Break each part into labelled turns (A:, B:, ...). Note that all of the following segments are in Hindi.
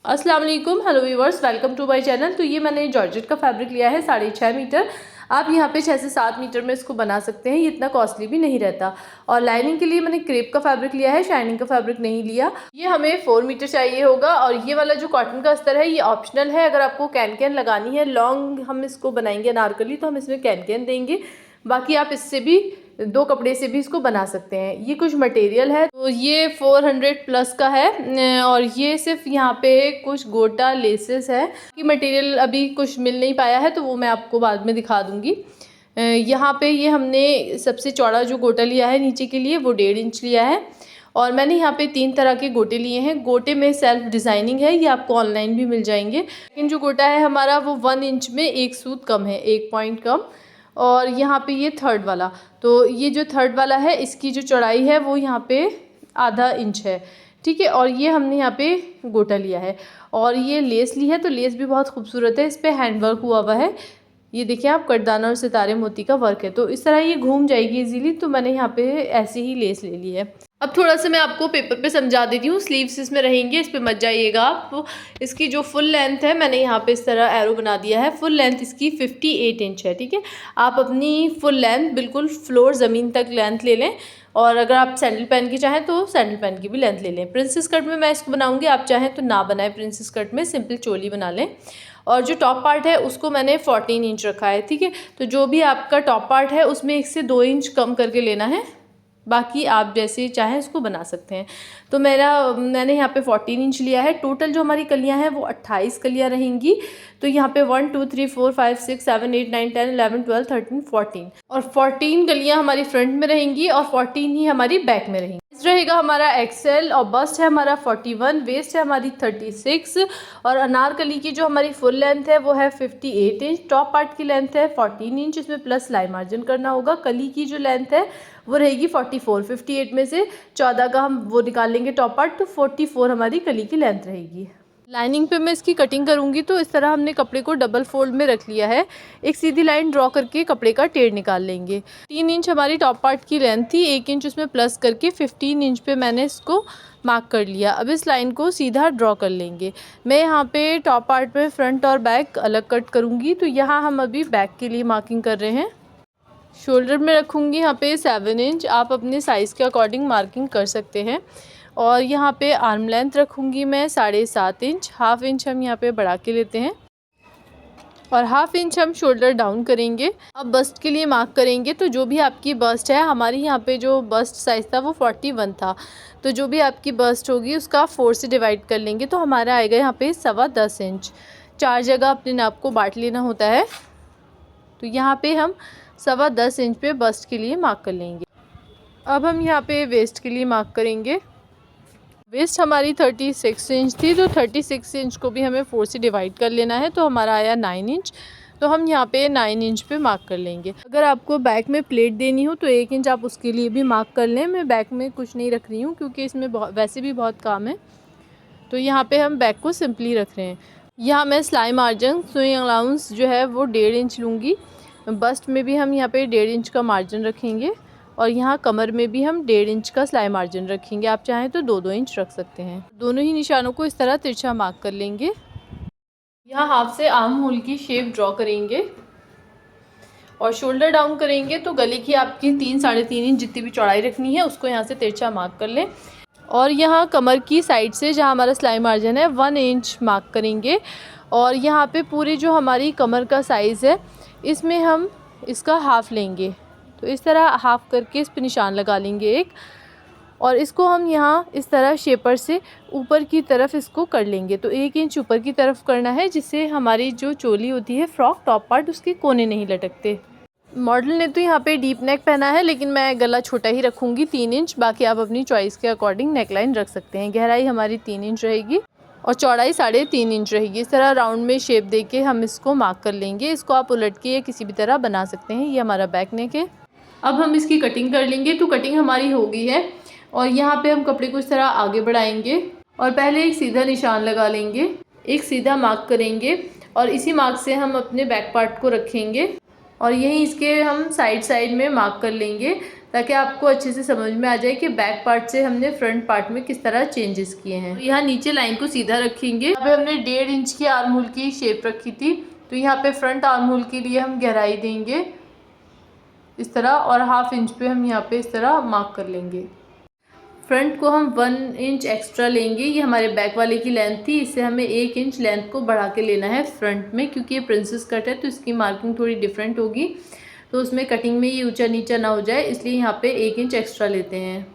A: अस्सलाम वालेकुम, hello viewers, welcome to my channel. तो ये मैंने जॉर्जेट का फैब्रिक लिया है 6.5 मीटर। आप यहाँ पे 6 से 7 मीटर में इसको बना सकते हैं, ये इतना कॉस्टली भी नहीं रहता। और लाइनिंग के लिए मैंने क्रेप का फैब्रिक लिया है, शाइनिंग का फैब्रिक नहीं लिया। ये हमें 4 मीटर चाहिए होगा। और ये वाला जो कॉटन का अस्तर है ये ऑप्शनल है। अगर आपको कैन कैन लगानी है, लॉन्ग हम इसको बनाएंगे अनारकली, तो हम इसमें कैन कैन देंगे। बाकी आप इससे भी 2 कपड़े से भी इसको बना सकते हैं। ये कुछ मटेरियल है, तो ये 400 प्लस का है। और ये सिर्फ यहाँ पे कुछ गोटा लेसेस है कि मटेरियल अभी कुछ मिल नहीं पाया है, तो वो मैं आपको बाद में दिखा दूँगी। यहाँ पे ये हमने सबसे चौड़ा जो गोटा लिया है नीचे के लिए, वो 1.5 इंच लिया है। और मैंने यहाँ पे 3 तरह के गोटे लिए हैं। गोटे में सेल्फ डिज़ाइनिंग है, ये आपको ऑनलाइन भी मिल जाएंगे। लेकिन जो गोटा है हमारा वो 1 इंच में 1 सूत कम है, 1 पॉइंट कम। और यहाँ पे ये थर्ड वाला, तो ये जो थर्ड वाला है इसकी जो चौड़ाई है वो यहाँ पे आधा इंच है, ठीक है। और ये हमने यहाँ पे गोटा लिया है और ये लेस ली है, तो लेस भी बहुत खूबसूरत है, इस पर हैंड वर्क हुआ हुआ है। ये देखिए आप, कटदाना और सितारे मोती का वर्क है, तो इस तरह ये घूम जाएगी इजीली। तो मैंने यहाँ पे ऐसे ही लेस ले ली है। अब थोड़ा सा मैं आपको पेपर पे समझा देती हूँ। स्लीव्स इसमें रहेंगे, इस पे मत जाइएगा आप। इसकी जो फुल लेंथ है, मैंने यहाँ पे इस तरह एरो बना दिया है। फुल लेंथ इसकी 58 इंच है, ठीक है। आप अपनी फुल लेंथ बिल्कुल फ्लोर ज़मीन तक लेंथ ले लें। और अगर आप सैंडल पैन की चाहें तो सैंडल पैन की भी लेंथ ले लें। प्रिंसेस कट में मैं इसको बनाऊँगी, आप चाहें तो ना बनाएं प्रिंसेस कट में, सिंपल चोली बना लें। और जो टॉप पार्ट है उसको मैंने 14 इंच रखा है, ठीक है। तो जो भी आपका टॉप पार्ट है उसमें 1 से 2 इंच कम करके लेना है, बाकी आप जैसे चाहें इसको बना सकते हैं। तो मैंने यहाँ पे 14 इंच लिया है। टोटल जो हमारी कलियाँ हैं वो 28 कलियाँ रहेंगी। तो यहाँ पे 1 2 3 4 5 6 7 8 9 10 11 12 13 14 और 14 कलियाँ हमारी फ्रंट में रहेंगी और 14 ही हमारी बैक में रहेंगी। रहेगा हमारा एक्सेल और बस्ट है हमारा 41, वेस्ट है हमारी 36। और अनारकली की जो हमारी फुल लेंथ है वो है 58 इंच। टॉप पार्ट की लेंथ है 14 इंच, इसमें प्लस सिलाई मार्जिन करना होगा। कली की जो लेंथ है वो रहेगी 44। 58 में से 14 का हम वो निकाल लेंगे टॉप पार्ट, तो 44 हमारी कली की लेंथ रहेगी। लाइनिंग पे मैं इसकी कटिंग करूँगी, तो इस तरह हमने कपड़े को डबल फोल्ड में रख लिया है। एक सीधी लाइन ड्रॉ करके कपड़े का टेढ़ निकाल लेंगे। 3 इंच हमारी टॉप पार्ट की लेंथ थी, 1 इंच उसमें प्लस करके 15 इंच पे मैंने इसको मार्क कर लिया। अब इस लाइन को सीधा ड्रॉ कर लेंगे। मैं यहाँ पे टॉप पार्ट में फ्रंट और बैक अलग कट करूँगी, तो यहाँ हम अभी बैक के लिए मार्किंग कर रहे हैं। शोल्डर में रखूँगी यहाँ पे 7 इंच, आप अपने साइज़ के अकॉर्डिंग मार्किंग कर सकते हैं। और यहाँ पे आर्म लेंथ रखूँगी मैं 7.5 इंच। हाफ इंच हम यहाँ पे बढ़ा के लेते हैं और हाफ इंच हम शोल्डर डाउन करेंगे। अब बस्ट के लिए मार्क करेंगे, तो जो भी आपकी बस्ट है, हमारी यहाँ पे जो बस्ट साइज़ था वो 41 था, तो जो भी आपकी बस्ट होगी उसका 4 से डिवाइड कर लेंगे, तो हमारा आएगा यहाँ पे 10.25 इंच। 4 जगह अपने नाप को बांट लेना होता है, तो यहाँ पे हम 10.25 इंच पे बस्ट के लिए मार्क कर लेंगे। अब हम यहाँ पे वेस्ट के लिए मार्क करेंगे। वेस्ट हमारी 36 इंच थी, तो 36 इंच को भी हमें 4 से डिवाइड कर लेना है, तो हमारा आया 9 इंच। तो हम यहाँ पे 9 इंच पे मार्क कर लेंगे। अगर आपको बैक में प्लेट देनी हो तो 1 इंच आप उसके लिए भी मार्क कर लें। मैं बैक में कुछ नहीं रख रही हूँ क्योंकि इसमें वैसे भी बहुत काम है, तो यहाँ पे हम बैक को सिंपली रख रहे हैं। यहाँ मैं सिलाई मार्जिन सुई अलाउंस जो है वो 1.5 इंच लूँगी। बस्ट में भी हम यहाँ पे 1.5 इंच का मार्जिन रखेंगे और यहाँ कमर में भी हम 1.5 इंच का सिलाई मार्जिन रखेंगे। आप चाहें तो 2-2 इंच रख सकते हैं। दोनों ही निशानों को इस तरह तिरछा मार्क कर लेंगे। यहाँ हाफ से आर्म होल की शेप ड्रॉ करेंगे और शोल्डर डाउन करेंगे, तो गले की आपकी 3-3.5 इंच जितनी भी चौड़ाई रखनी है उसको यहाँ से तिरछा मार्क कर लें। और यहाँ कमर की साइड से जहाँ हमारा सिलाई मार्जिन है 1 इंच मार्क करेंगे। और यहाँ पे पूरी जो हमारी कमर का साइज़ है इसमें हम इसका हाफ़ लेंगे, तो इस तरह हाफ़ करके इस पर निशान लगा लेंगे एक। और इसको हम यहाँ इस तरह शेपर से ऊपर की तरफ इसको कर लेंगे, तो 1 इंच ऊपर की तरफ करना है, जिससे हमारी जो चोली होती है फ्रॉक टॉप पार्ट उसके कोने नहीं लटकते। मॉडल ने तो यहाँ पे डीप नेक पहना है, लेकिन मैं गला छोटा ही रखूँगी 3 इंच। बाकी आप अपनी चॉइस के अकॉर्डिंग नेकलाइन रख सकते हैं। गहराई हमारी 3 इंच रहेगी और चौड़ाई 3.5 इंच रहेगी। इस तरह राउंड में शेप देके हम इसको मार्क कर लेंगे। इसको आप उलट के या किसी भी तरह बना सकते हैं। ये हमारा बैक नेक है। अब हम इसकी कटिंग कर लेंगे। तो कटिंग हमारी हो गई है और यहाँ पे हम कपड़े को इस तरह आगे बढ़ाएंगे और पहले एक सीधा निशान लगा लेंगे, एक सीधा मार्क करेंगे और इसी मार्क से हम अपने बैक पार्ट को रखेंगे और यहीं इसके हम साइड में मार्क कर लेंगे ताकि आपको अच्छे से समझ में आ जाए कि बैक पार्ट से हमने फ्रंट पार्ट में किस तरह चेंजेस किए हैं। तो यहाँ नीचे लाइन को सीधा रखेंगे। यहाँ पे हमने 1.5 इंच की आर्म होल की शेप रखी थी, तो यहाँ पे फ्रंट आर्म होल के लिए हम गहराई देंगे इस तरह, और 1/2 इंच पे हम यहाँ पे इस तरह मार्क कर लेंगे। फ्रंट को हम 1 इंच एक्स्ट्रा लेंगे, ये हमारे बैक वाले की लेंथ थी, इससे हमें 1 इंच लेंथ को बढ़ा के लेना है फ्रंट में, क्योंकि ये प्रिंसेस कट है तो इसकी मार्किंग थोड़ी डिफरेंट होगी, तो उसमें कटिंग में ये ऊंचा नीचा ना हो जाए, इसलिए यहाँ पे 1 इंच एक्स्ट्रा लेते हैं।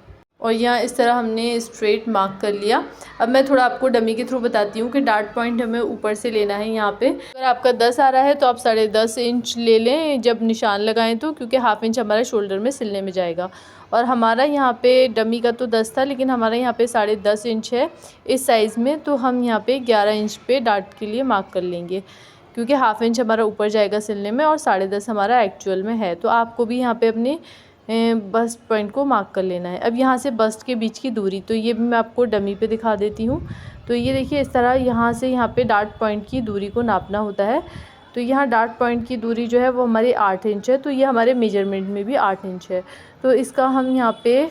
A: और यहाँ इस तरह हमने स्ट्रेट मार्क कर लिया। अब मैं थोड़ा आपको डमी के थ्रू बताती हूँ कि डार्ट पॉइंट हमें ऊपर से लेना है। यहाँ पे अगर आपका 10 आ रहा है तो आप 10.5 इंच ले लें जब निशान लगाएं तो, क्योंकि 1/2 इंच हमारा शोल्डर में सिलने में जाएगा। और हमारा यहाँ पे डमी का तो 10 था, लेकिन हमारा यहाँ पे 10.5 इंच है इस साइज़ में, तो हम यहाँ पे 11 इंच पे डार्ट के लिए मार्क कर लेंगे, क्योंकि 1/2 इंच हमारा ऊपर जाएगा सिलने में और 10.5 हमारा एक्चुअल में है। तो आपको भी यहाँ पे अपने बस्ट पॉइंट को मार्क कर लेना है। अब यहाँ से बस्ट के बीच की दूरी, तो ये भी मैं आपको डमी पे दिखा देती हूँ। तो ये देखिए इस तरह यहाँ से यहाँ पे डार्ट पॉइंट की दूरी को नापना होता है। तो यहाँ डार्ट पॉइंट की दूरी जो है वो हमारी 8 इंच है, तो ये हमारे मेजरमेंट में भी 8 इंच है, तो इसका हम यहाँ पे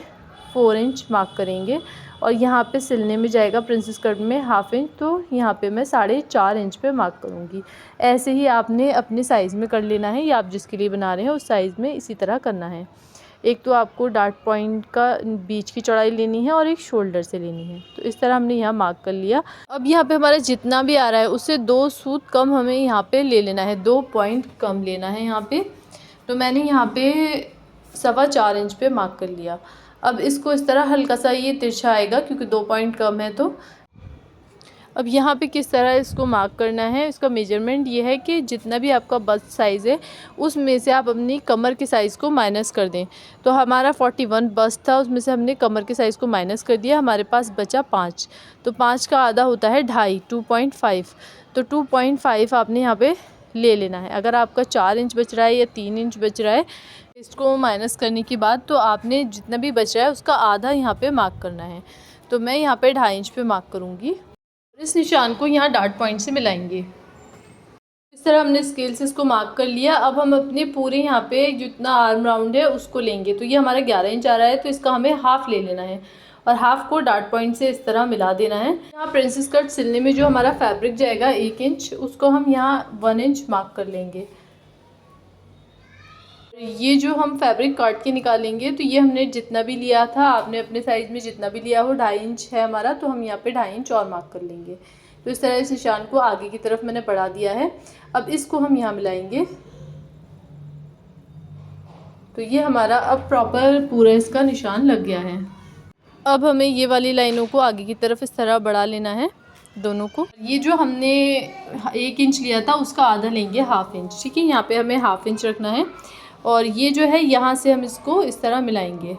A: 4 इंच मार्क करेंगे। और यहाँ पे सिलने में जाएगा प्रिंसेस कट में 1/2 इंच, तो यहाँ पे मैं 4.5 इंच पे मार्क करूँगी। ऐसे ही आपने अपने साइज़ में कर लेना है, या आप जिसके लिए बना रहे हैं उस साइज़ में इसी तरह करना है। एक तो आपको डार्ट पॉइंट का बीच की चौड़ाई लेनी है और एक शोल्डर से लेनी है, तो इस तरह हमने यहाँ मार्क कर लिया। अब यहाँ पे हमारा जितना भी आ रहा है उससे 2 सूत कम हमें यहाँ पे ले लेना है, 2 पॉइंट कम लेना है यहाँ पे। तो मैंने यहाँ पे 4.25 इंच पे मार्क कर लिया। अब इसको इस तरह हल्का सा ये तिरछा आएगा क्योंकि 2 पॉइंट कम है। तो अब यहाँ पे किस तरह इसको मार्क करना है, इसका मेजरमेंट ये है कि जितना भी आपका बस्ट साइज़ है उसमें से आप अपनी कमर के साइज़ को माइनस कर दें। तो हमारा 41 बस्ट था, उसमें से हमने कमर के साइज़ को माइनस कर दिया, हमारे पास बचा 5। तो 5 का आधा होता है 2.5, 2.5। तो 2.5 आपने यहाँ पे ले लेना है। अगर आपका 4 इंच बच रहा है या 3 इंच बच रहा है, इसको माइनस करने के बाद तो आपने जितना भी बच रहा है उसका आधा यहाँ पे मार्क करना है। तो मैं यहाँ पे 2.5 इंच पे मार्क करूँगी। इस निशान को यहाँ डार्ट पॉइंट से मिलाएंगे। इस तरह हमने स्केल से इसको मार्क कर लिया। अब हम अपने पूरे यहाँ पे जितना आर्म राउंड है उसको लेंगे। तो ये हमारा 11 इंच आ रहा है, तो इसका हमें हाफ़ ले लेना है और हाफ़ को डार्ट पॉइंट से इस तरह मिला देना है। यहाँ प्रिंसेस कट सिलने में जो हमारा फैब्रिक जाएगा 1 इंच, उसको हम यहाँ 1 इंच मार्क कर लेंगे। ये जो हम फैब्रिक काट के निकालेंगे, तो ये हमने जितना भी लिया था, आपने अपने साइज़ में जितना भी लिया हो, 2.5 इंच है हमारा, तो हम यहाँ पे 2.5 इंच और मार्क कर लेंगे। तो इस तरह इस निशान को आगे की तरफ मैंने बढ़ा दिया है। अब इसको हम यहाँ मिलाएंगे। तो ये हमारा अब प्रॉपर पूरा इसका निशान लग गया है। अब हमें ये वाली लाइनों को आगे की तरफ इस तरह बढ़ा लेना है दोनों को। ये जो हमने 1 इंच लिया था उसका आधा लेंगे 1/2 इंच, ठीक है। यहाँ पे हमें 1/2 इंच रखना है और ये जो है यहाँ से हम इसको इस तरह मिलाएंगे,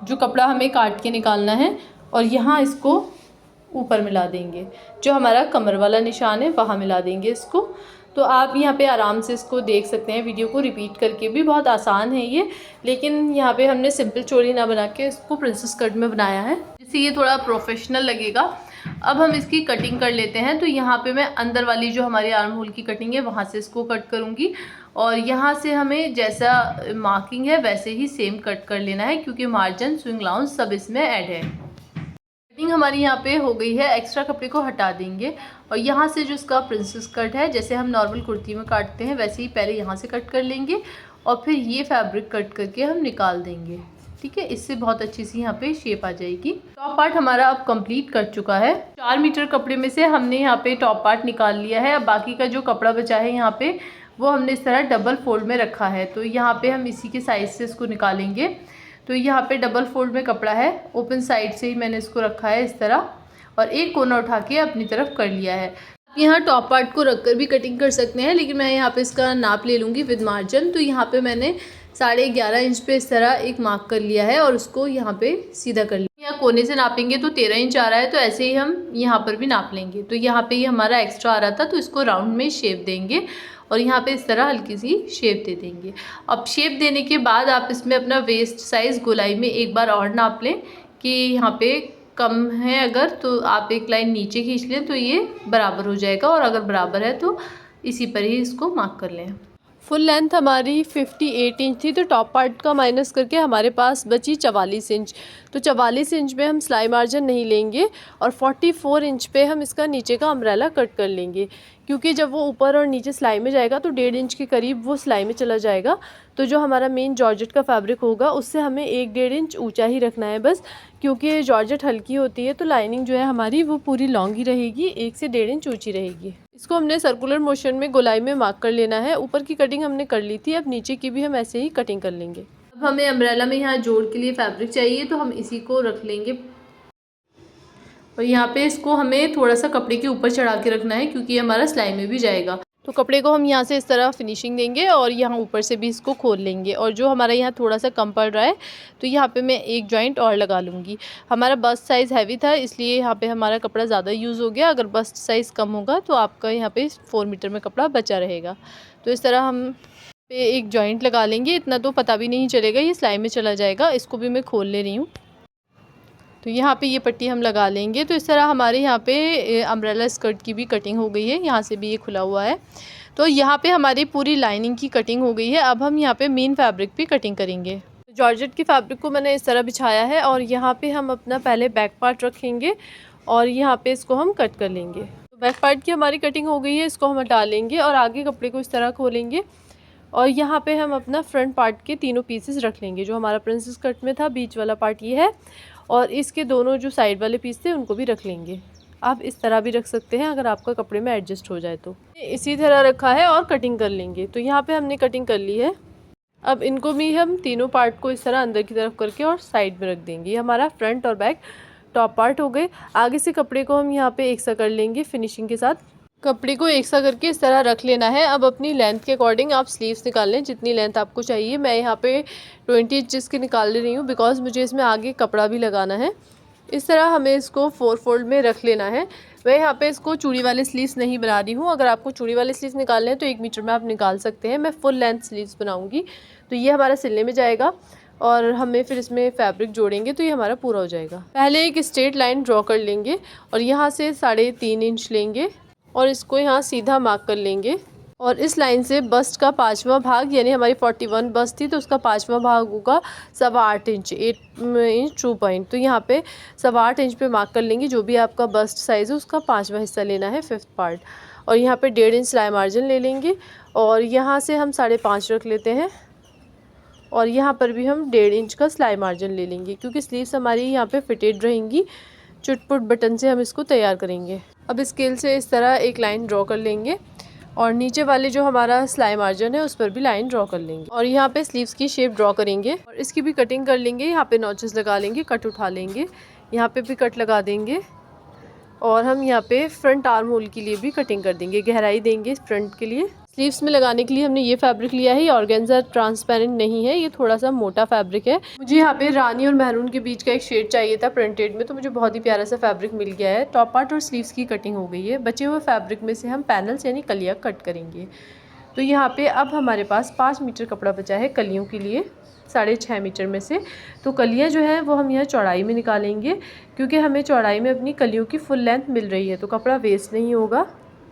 A: जो कपड़ा हमें काट के निकालना है, और यहाँ इसको ऊपर मिला देंगे। जो हमारा कमर वाला निशान है वहाँ मिला देंगे इसको। तो आप यहाँ पे आराम से इसको देख सकते हैं, वीडियो को रिपीट करके भी। बहुत आसान है ये, लेकिन यहाँ पे हमने सिंपल चोली ना बना के इसको प्रिंसेस कट में बनाया है, जिससे ये थोड़ा प्रोफेशनल लगेगा। अब हम इसकी कटिंग कर लेते हैं। तो यहाँ पे मैं अंदर वाली जो हमारी आर्म होल की कटिंग है वहाँ से इसको कट करूँगी, और यहाँ से हमें जैसा मार्किंग है वैसे ही सेम कट कर लेना है, क्योंकि मार्जिन, स्विंग लाउंज सब इसमें ऐड है। कटिंग हमारी यहाँ पे हो गई है। एक्स्ट्रा कपड़े को हटा देंगे और यहाँ से जो इसका प्रिंसेस कट है, जैसे हम नॉर्मल कुर्ती में काटते हैं वैसे ही पहले यहाँ से कट कर लेंगे और फिर ये फैब्रिक कट करके हम निकाल देंगे, ठीक है। इससे बहुत अच्छी सी यहाँ पे शेप आ जाएगी। टॉप पार्ट हमारा अब कंप्लीट कर चुका है। 4 मीटर कपड़े में से हमने यहाँ पे टॉप पार्ट निकाल लिया है। अब बाकी का जो कपड़ा बचा है यहाँ पे, वो हमने इस तरह डबल फोल्ड में रखा है। तो यहाँ पे हम इसी के साइज से इसको निकालेंगे। तो यहाँ पे डबल फोल्ड में कपड़ा है, ओपन साइड से ही मैंने इसको रखा है इस तरह, और एक कोना उठा के अपनी तरफ कर लिया है। यहाँ टॉप पार्ट को रखकर भी कटिंग कर सकते हैं, लेकिन मैं यहाँ पे इसका नाप ले लूँगी विद मार्जिन। तो यहाँ पे मैंने 11.5 इंच पे इस तरह एक मार्क कर लिया है और उसको यहाँ पे सीधा कर लिया। यहाँ कोने से नापेंगे तो 13 इंच आ रहा है, तो ऐसे ही हम यहाँ पर भी नाप लेंगे। तो यहाँ पे ये हमारा एक्स्ट्रा आ रहा था, तो इसको राउंड में शेप देंगे और यहाँ पे इस तरह हल्की सी शेप दे देंगे। अब शेप देने के बाद आप इसमें अपना वेस्ट साइज़ गोलाई में एक बार और नाप लें कि यहाँ पे कम है अगर, तो आप एक लाइन नीचे खींच लें तो ये बराबर हो जाएगा, और अगर बराबर है तो इसी पर ही इसको मार्क कर लें। फुल लेंथ हमारी 58 इंच थी, तो टॉप पार्ट का माइनस करके हमारे पास बची 44 इंच। तो 44 इंच में हम सिलाई मार्जिन नहीं लेंगे और 44 इंच पे हम इसका नीचे का अम्ब्रेला कट कर लेंगे, क्योंकि जब वो ऊपर और नीचे सिलाई में जाएगा तो 1.5 इंच के करीब वो सिलाई में चला जाएगा। तो जो हमारा मेन जॉर्जेट का फैब्रिक होगा उससे हमें 1-1.5 इंच ऊंचा ही रखना है बस, क्योंकि जॉर्जेट हल्की होती है तो लाइनिंग जो है हमारी वो पूरी लॉन्ग ही रहेगी, 1 से 1.5 इंच ऊंची रहेगी। इसको हमने सर्कुलर मोशन में गोलाई में मार्क कर लेना है। ऊपर की कटिंग हमने कर ली थी, अब नीचे की भी हम ऐसे ही कटिंग कर लेंगे। अब हमें अम्ब्रेला में यहाँ जोड़ के लिए फैब्रिक चाहिए, तो हम इसी को रख लेंगे और यहाँ पे इसको हमें थोड़ा सा कपड़े के ऊपर चढ़ा के रखना है, क्योंकि हमारा सिलाई में भी जाएगा। तो कपड़े को हम यहाँ से इस तरह फिनिशिंग देंगे और यहाँ ऊपर से भी इसको खोल लेंगे। और जो हमारा यहाँ थोड़ा सा कम पड़ रहा है तो यहाँ पे मैं एक जॉइंट और लगा लूँगी। हमारा बस्ट साइज़ हैवी था, इसलिए यहाँ पे हमारा कपड़ा ज़्यादा यूज़ हो गया। अगर बस्ट साइज़ कम होगा तो आपका यहाँ पे 4 मीटर में कपड़ा बचा रहेगा। तो इस तरह हम पे एक जॉइंट लगा लेंगे, इतना तो पता भी नहीं चलेगा, ये सिलाई में चला जाएगा। इसको भी मैं खोल ले रही हूँ। तो यहाँ पे ये पट्टी हम लगा लेंगे। तो इस तरह हमारे यहाँ पे अम्ब्रेला स्कर्ट की भी कटिंग हो गई है, यहाँ से भी ये खुला हुआ है। तो यहाँ पे हमारी पूरी लाइनिंग की कटिंग हो गई है। अब हम यहाँ पे मेन फैब्रिक भी कटिंग करेंगे। जॉर्जेट की फैब्रिक को मैंने इस तरह बिछाया है और यहाँ पे हम अपना पहले बैक पार्ट रखेंगे और यहाँ पे इसको हम कट कर लेंगे। तो बैक पार्ट की हमारी कटिंग हो गई है, इसको हम हटा लेंगे और आगे कपड़े को इस तरह खोलेंगे और यहाँ पे हम अपना फ्रंट पार्ट के तीनों पीसेस रख लेंगे। जो हमारा प्रिंसेस कट में था, बीच वाला पार्ट ये है और इसके दोनों जो साइड वाले पीस थे उनको भी रख लेंगे। आप इस तरह भी रख सकते हैं अगर आपका कपड़े में एडजस्ट हो जाए तो। इसी तरह रखा है और कटिंग कर लेंगे। तो यहाँ पे हमने कटिंग कर ली है। अब इनको भी हम तीनों पार्ट को इस तरह अंदर की तरफ करके और साइड में रख देंगे। ये हमारा फ्रंट और बैक टॉप पार्ट हो गए। आगे से कपड़े को हम यहाँ पे एक सा कर लेंगे फिनिशिंग के साथ। कपड़े को एक सा करके इस तरह रख लेना है। अब अपनी लेंथ के अकॉर्डिंग आप स्लीव्स निकाल लें, जितनी लेंथ आपको चाहिए। मैं यहाँ पे 20 इंचेस की निकाल ले रही हूँ, बिकॉज मुझे इसमें आगे कपड़ा भी लगाना है। इस तरह हमें इसको 4 फोल्ड में रख लेना है। मैं यहाँ पे इसको चूड़ी वाले स्लीव्स नहीं बना रही हूँ। अगर आपको चूड़ी वाले स्लीव्स निकालने हैं तो 1 मीटर में आप निकाल सकते हैं। मैं फुल लेंथ स्लीव्स बनाऊँगी। तो ये हमारा सिलने में जाएगा और हमें फिर इसमें फैब्रिक जोड़ेंगे तो ये हमारा पूरा हो जाएगा। पहले एक स्ट्रेट लाइन ड्रॉ कर लेंगे और यहाँ से 3.5 इंच लेंगे और इसको यहाँ सीधा मार्क कर लेंगे और इस लाइन से बस्ट का 5वां भाग, यानी हमारी 41 बस्ट थी तो उसका 5वां भाग होगा 8.25 इंच, 8 इंच 2 पॉइंट। तो यहाँ पे 8.25 इंच पे मार्क कर लेंगे। जो भी आपका बस्ट साइज़ है उसका 5वां हिस्सा लेना है, 5th पार्ट। और यहाँ पे 1.5 इंच सिलाई मार्जिन ले लेंगे और यहाँ से हम 5.5 रख लेते हैं और यहाँ पर भी हम 1.5 इंच का सिलाई मार्जिन ले लेंगे, क्योंकि स्लीव्स हमारी यहाँ पे फिटेड रहेंगी। चुटपुट बटन से हम इसको तैयार करेंगे। अब स्केल से इस तरह एक लाइन ड्रॉ कर लेंगे और नीचे वाले जो हमारा सिलाई मार्जिन है उस पर भी लाइन ड्रॉ कर लेंगे और यहाँ पे स्लीव्स की शेप ड्रॉ करेंगे और इसकी भी कटिंग कर लेंगे। यहाँ पे नॉचेस लगा लेंगे, कट उठा लेंगे, यहाँ पे भी कट लगा देंगे और हम यहाँ पे फ्रंट आर्म होल के लिए भी कटिंग कर देंगे, गहराई देंगे फ्रंट के लिए। स्लीव्स में लगाने के लिए हमने ये फैब्रिक लिया है। ये ऑर्गेन्जा ट्रांसपेरेंट नहीं है, ये थोड़ा सा मोटा फैब्रिक है। मुझे यहाँ पे रानी और मैरून के बीच का एक शेड चाहिए था प्रिंटेड में, तो मुझे बहुत ही प्यारा सा फैब्रिक मिल गया है। टॉप पार्ट और स्लीव्स की कटिंग हो गई है। बचे हुए फैब्रिक में से हम पैनल्स यानी कलियाँ कट करेंगे। तो यहाँ पे अब हमारे पास 5 मीटर कपड़ा बचा है कलियों के लिए, 6.5 मीटर में से। तो कलियाँ जो है वो हम यहाँ चौड़ाई में निकालेंगे, क्योंकि हमें चौड़ाई में अपनी कलियों की फुल लेंथ मिल रही है, तो कपड़ा वेस्ट नहीं होगा।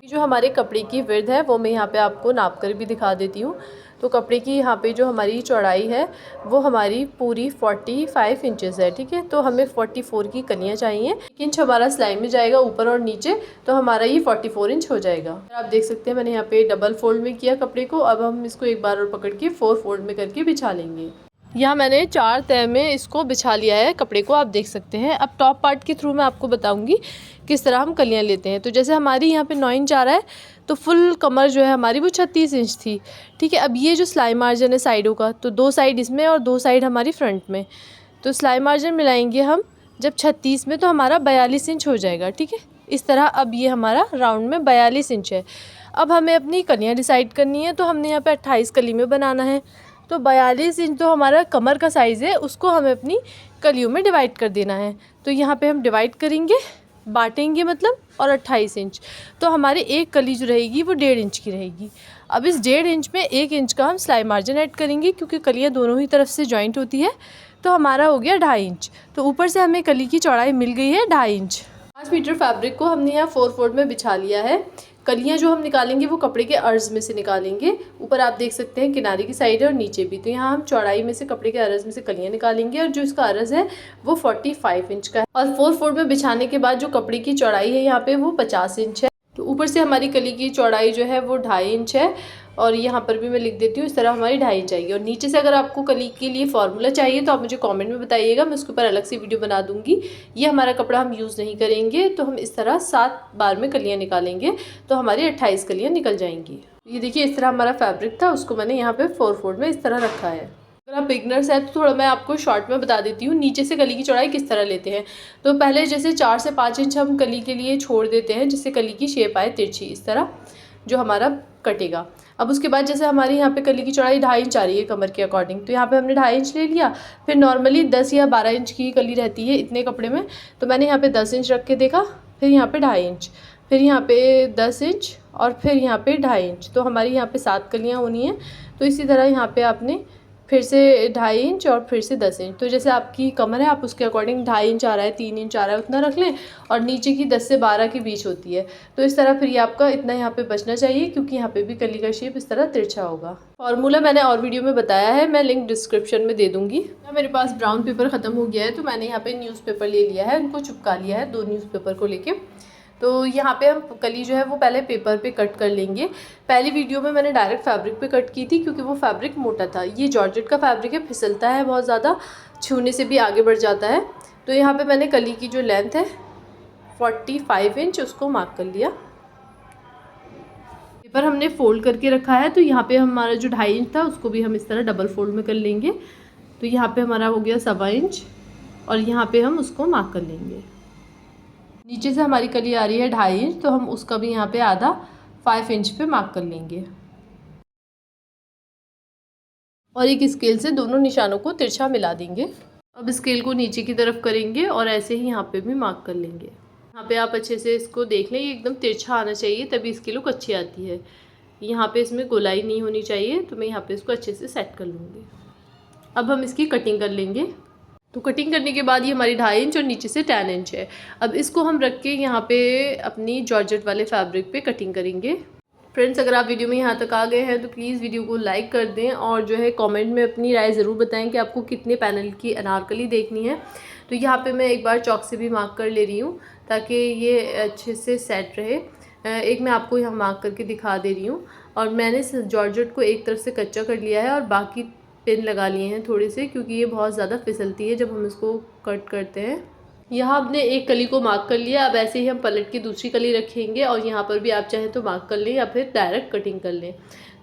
A: जो हमारे कपड़े की विड्थ है वो मैं यहाँ पे आपको नाप कर भी दिखा देती हूँ। तो कपड़े की यहाँ पे जो हमारी चौड़ाई है वो हमारी पूरी 45 इंचेस है, ठीक है। तो हमें 44 की कलियाँ चाहिए। 1 इंच हमारा सिलाई में जाएगा ऊपर और नीचे, तो हमारा ये 44 इंच हो जाएगा। आप देख सकते हैं मैंने यहाँ पे डबल फोल्ड में किया कपड़े को। अब हम इसको एक बार और पकड़ के 4 फोल्ड में करके बिछा लेंगे। यहाँ मैंने 4 तह में इसको बिछा लिया है कपड़े को, आप देख सकते हैं। अब टॉप पार्ट के थ्रू मैं आपको बताऊंगी किस तरह हम कलियाँ लेते हैं। तो जैसे हमारी यहाँ पे 9 इंच आ रहा है तो फुल कमर जो है हमारी वो 36 इंच थी, ठीक है। अब ये जो सिलाई मार्जिन है साइडों का, तो 2 साइड इसमें और 2 साइड हमारी फ्रंट में, तो सिलाई मार्जिन मिलाएंगे हम जब 36 में तो हमारा 42 इंच हो जाएगा, ठीक है। इस तरह अब ये हमारा राउंड में 42 इंच है। अब हमें अपनी कलियाँ डिसाइड करनी है, तो हमने यहाँ पे 28 कली में बनाना है। तो 42 इंच तो हमारा कमर का साइज़ है, उसको हमें अपनी कलियों में डिवाइड कर देना है। तो यहाँ पे हम डिवाइड करेंगे, बांटेंगे मतलब, और 28 इंच। तो हमारी एक कली जो रहेगी वो 1.5 इंच की रहेगी। अब इस 1.5 इंच में 1 इंच का हम सिलाई मार्जिन ऐड करेंगे, क्योंकि कलियाँ दोनों ही तरफ से जॉइंट होती है। तो हमारा हो गया 2.5 इंच। तो ऊपर से हमें कली की चौड़ाई मिल गई है 2.5 इंच। 5 मीटर फैब्रिक को हमने यहाँ 4 फोल्ड में बिछा लिया है। कलियाँ जो हम निकालेंगे वो कपड़े के अर्ज में से निकालेंगे। ऊपर आप देख सकते हैं किनारे की साइड है और नीचे भी। तो यहाँ हम चौड़ाई में से कपड़े के अर्ज में से कलियाँ निकालेंगे और जो इसका अर्ज है वो 45 इंच का है और 4 फोल्ड में बिछाने के बाद जो कपड़े की चौड़ाई है यहाँ पे वो 50 इंच है। तो ऊपर से हमारी कली की चौड़ाई जो है वो 2.5 इंच है और यहाँ पर भी मैं लिख देती हूँ, इस तरह हमारी 2.5 इंच आएगी। और नीचे से अगर आपको कली के लिए फार्मूला चाहिए तो आप मुझे कमेंट में बताइएगा, मैं उसके ऊपर अलग से वीडियो बना दूँगी। ये हमारा कपड़ा हम यूज़ नहीं करेंगे, तो हम इस तरह 7 बार में कलियाँ निकालेंगे तो हमारी 28 कलियाँ निकल जाएंगी। ये देखिए इस तरह हमारा फैब्रिक था, उसको मैंने यहाँ पर 4 फोल्ड में इस तरह रखा है। अगर आप बिगनर्स हैं तो थोड़ा मैं आपको शॉर्ट में बता देती हूँ नीचे से कली की चौड़ाई किस तरह लेते हैं। तो पहले जैसे 4 से 5 इंच हम कली के लिए छोड़ देते हैं, जिससे कली की शेप आए तिरछी, इस तरह जो हमारा कटेगा। अब उसके बाद जैसे हमारी यहाँ पे कली की चौड़ाई 2.5 इंच आ रही है कमर के अकॉर्डिंग, तो यहाँ पे हमने 2.5 इंच ले लिया। फिर नॉर्मली 10 या 12 इंच की कली रहती है इतने कपड़े में, तो मैंने यहाँ पे 10 इंच रख के देखा, फिर यहाँ पे 2.5 इंच, फिर यहाँ पे 10 इंच और फिर यहाँ पे 2.5 इंच। तो हमारी यहाँ पे 7 कलियाँ होनी हैं। तो इसी तरह यहाँ पे आपने फिर से 2.5 इंच और फिर से 10 इंच। तो जैसे आपकी कमर है आप उसके अकॉर्डिंग 2.5 इंच आ रहा है, 3 इंच आ रहा है, उतना रख लें। और नीचे की 10 से 12 के बीच होती है, तो इस तरह फिर ये आपका इतना यहाँ पे बचना चाहिए, क्योंकि यहाँ पे भी कली का शेप इस तरह तिरछा होगा। फॉर्मूला मैंने और वीडियो में बताया है, मैं लिंक डिस्क्रिप्शन में दे दूँगी। मेरे पास ब्राउन पेपर ख़त्म हो गया है, तो मैंने यहाँ पे न्यूज़पेपर ले लिया है, उनको चिपका लिया है 2 न्यूज़पेपर को लेके। तो यहाँ पे हम कली जो है वो पहले पेपर पे कट कर लेंगे। पहली वीडियो में मैंने डायरेक्ट फैब्रिक पे कट की थी, क्योंकि वो फैब्रिक मोटा था। ये जॉर्जेट का फैब्रिक है, फिसलता है बहुत ज़्यादा, छूने से भी आगे बढ़ जाता है। तो यहाँ पे मैंने कली की जो लेंथ है 45 इंच उसको मार्क कर लिया। पेपर हमने फोल्ड करके रखा है, तो यहाँ पे हमारा जो 2.5 इंच था उसको भी हम इस तरह डबल फोल्ड में कर लेंगे। तो यहाँ पे हमारा हो गया 1.25 इंच और यहाँ पे हम उसको मार्क कर लेंगे। नीचे से हमारी कली आ रही है 2.5 इंच, तो हम उसका भी यहाँ पे आधा 5 इंच पे मार्क कर लेंगे और एक स्केल से दोनों निशानों को तिरछा मिला देंगे। अब स्केल को नीचे की तरफ करेंगे और ऐसे ही यहाँ पे भी मार्क कर लेंगे। यहाँ पे आप अच्छे से इसको देख लें, ये एकदम तिरछा आना चाहिए, तभी इसकी लुक अच्छी आती है। यहाँ पे इसमें गोलाई नहीं होनी चाहिए, तो मैं यहाँ पे इसको अच्छे से सेट कर लूँगी। अब हम इसकी कटिंग कर लेंगे। तो कटिंग करने के बाद ये हमारी 2.5 इंच और नीचे से 10 इंच है। अब इसको हम रख के यहाँ पे अपनी जॉर्जेट वाले फैब्रिक पे कटिंग करेंगे। फ्रेंड्स, अगर आप वीडियो में यहाँ तक आ गए हैं तो प्लीज़ वीडियो को लाइक कर दें और जो है कमेंट में अपनी राय ज़रूर बताएं कि आपको कितने पैनल की अनारकली देखनी है। तो यहाँ पे मैं एक बार चॉक से भी मार्क कर ले रही हूँ ताकि ये अच्छे से सेट रहे। एक मैं आपको यहाँ मार्क करके दिखा दे रही हूँ। और मैंने जॉर्जेट को एक तरफ से कच्चा कर लिया है और बाकी पिन लगा लिए हैं थोड़े से, क्योंकि ये बहुत ज़्यादा फिसलती है जब हम इसको कट करते हैं। यहाँ हमने एक कली को मार्क कर लिया। अब ऐसे ही हम पलट के दूसरी कली रखेंगे और यहाँ पर भी आप चाहें तो मार्क कर लें या फिर डायरेक्ट कटिंग कर लें।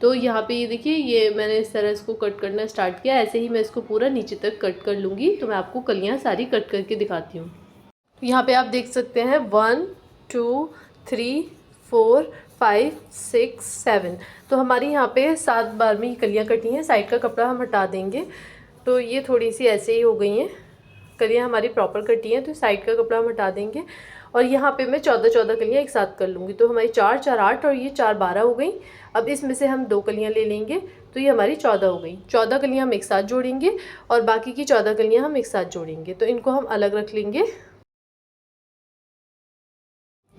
A: तो यहाँ पे ये देखिए, ये मैंने इस तरह इसको कट करना स्टार्ट किया। ऐसे ही मैं इसको पूरा नीचे तक कट कर लूँगी। तो मैं आपको कलियाँ सारी कट करके दिखाती हूँ। तो यहाँ पर आप देख सकते हैं 1 2 3 4 5 6 7। तो हमारी यहाँ पे 7 बार में ये कलियाँ कटी हैं। साइड का कपड़ा हम हटा देंगे। तो ये थोड़ी सी ऐसे ही हो गई हैं, कलियाँ हमारी प्रॉपर कटी हैं, तो साइड का कपड़ा हम हटा देंगे। और यहाँ पे मैं 14 कलियाँ एक साथ कर लूँगी। तो हमारी 4 4 8 और ये 4 12 हो गई। अब इसमें से हम 2 कलियाँ ले लेंगे, तो ये हमारी 14 हो गई। 14 कलियाँ हम एक साथ जोड़ेंगे और बाकी की 14 कलियाँ हम एक साथ जोड़ेंगे। तो इनको हम अलग रख लेंगे,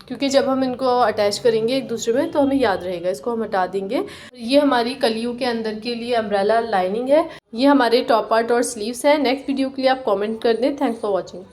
A: क्योंकि जब हम इनको अटैच करेंगे एक दूसरे में तो हमें याद रहेगा। इसको हम हटा देंगे। ये हमारी कलियों के अंदर के लिए अम्ब्रेला लाइनिंग है। ये हमारे टॉप पार्ट और स्लीव्स हैं। नेक्स्ट वीडियो के लिए आप कमेंट कर दें। Thanks for watching.